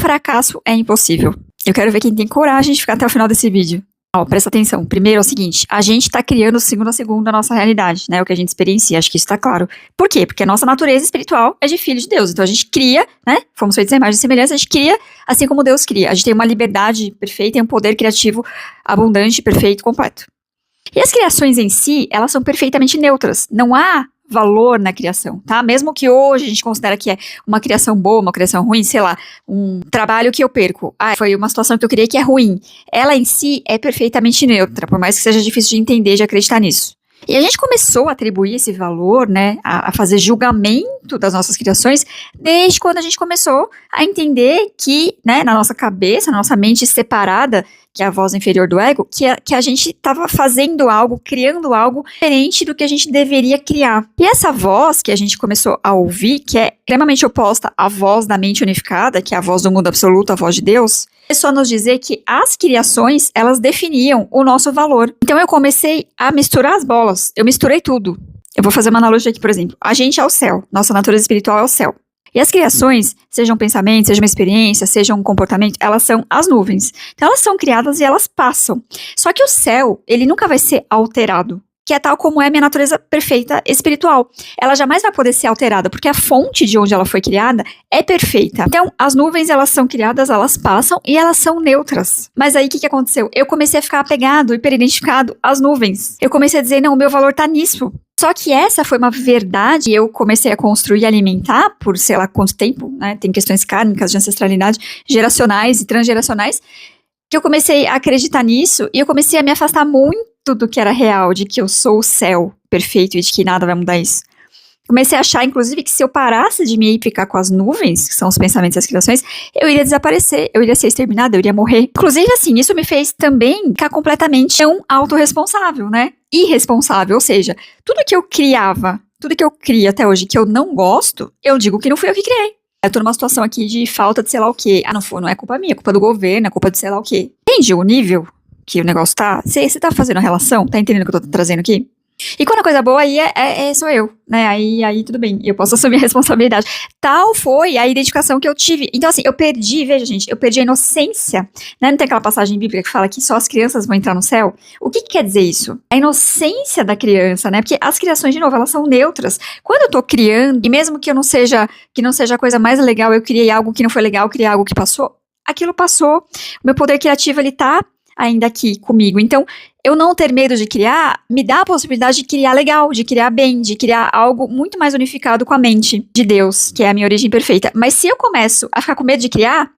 fracasso é impossível. Eu quero ver quem tem coragem de ficar até o final desse vídeo. Ó, presta atenção. Primeiro é o seguinte, a gente tá criando segundo a segundo a nossa realidade, né? O que a gente experiencia, acho que isso tá claro. Por quê? Porque a nossa natureza espiritual é de filho de Deus. Então a gente cria, né? Fomos feitos à imagem e semelhança, a gente cria assim como Deus cria. A gente tem uma liberdade perfeita e um poder criativo abundante, perfeito, completo. E as criações em si, elas são perfeitamente neutras. Não há valor na criação, tá? Mesmo que hoje a gente considere que é uma criação boa, uma criação ruim, sei lá, um trabalho que eu perco. Foi uma situação que eu criei que é ruim. Ela em si é perfeitamente neutra, por mais que seja difícil de entender, de acreditar nisso. E a gente começou a atribuir esse valor, né, a fazer julgamento das nossas criações, desde quando a gente começou a entender que, né, na nossa cabeça, na nossa mente separada, que é a voz inferior do ego, que a gente estava fazendo algo, criando algo diferente do que a gente deveria criar. E essa voz que a gente começou a ouvir, que é extremamente oposta à voz da mente unificada, que é a voz do mundo absoluto, a voz de Deus, começou a nos dizer que as criações, elas definiam o nosso valor. Então eu comecei a misturar as bolas, eu misturei tudo. Eu vou fazer uma analogia aqui, por exemplo. A gente é o céu, nossa natureza espiritual é o céu. E as criações, sejam pensamentos, seja uma experiência, seja um comportamento, elas são as nuvens. Então elas são criadas e elas passam. Só que o céu, ele nunca vai ser alterado, que é tal como é a minha natureza perfeita espiritual. Ela jamais vai poder ser alterada, porque a fonte de onde ela foi criada é perfeita. Então, as nuvens, elas são criadas, elas passam e elas são neutras. Mas aí, o que aconteceu? Eu comecei a ficar apegado, hiperidentificado às nuvens. Eu comecei a dizer, não, o meu valor tá nisso. Só que essa foi uma verdade e eu comecei a construir e alimentar por sei lá quanto tempo, né? Tem questões kármicas de ancestralidade, geracionais e transgeracionais, que eu comecei a acreditar nisso e eu comecei a me afastar muito do que era real, de que eu sou o céu perfeito e de que nada vai mudar isso. Comecei a achar, inclusive, que se eu parasse de me ficar com as nuvens, que são os pensamentos e as criações, eu iria desaparecer, eu iria ser exterminada, eu iria morrer. Inclusive, assim, isso me fez também ficar completamente não autorresponsável, né? Irresponsável, ou seja, tudo que eu criava, tudo que eu crio até hoje que eu não gosto, eu digo que não fui eu que criei. Eu tô numa situação aqui de falta de sei lá o quê. Não é culpa minha, é culpa do governo, é culpa de sei lá o quê. Entende o nível que o negócio tá? Você tá fazendo a relação? Tá entendendo o que eu tô trazendo aqui? E quando a coisa boa aí sou eu, né? Aí tudo bem, eu posso assumir a responsabilidade. Tal foi a identificação que eu tive. Então, assim, eu perdi, veja, gente, eu perdi a inocência, né? Não tem aquela passagem bíblica que fala que só as crianças vão entrar no céu? O que quer dizer isso? A inocência da criança, né? Porque as criações, de novo, elas são neutras. Quando eu tô criando, e mesmo que não seja a coisa mais legal, eu criei algo que não foi legal, criei algo que passou, aquilo passou. O meu poder criativo, ele tá ainda aqui comigo. Então, eu não ter medo de criar, me dá a possibilidade de criar legal, de criar bem, de criar algo muito mais unificado com a mente de Deus, que é a minha origem perfeita. Mas se eu começo a ficar com medo de criar,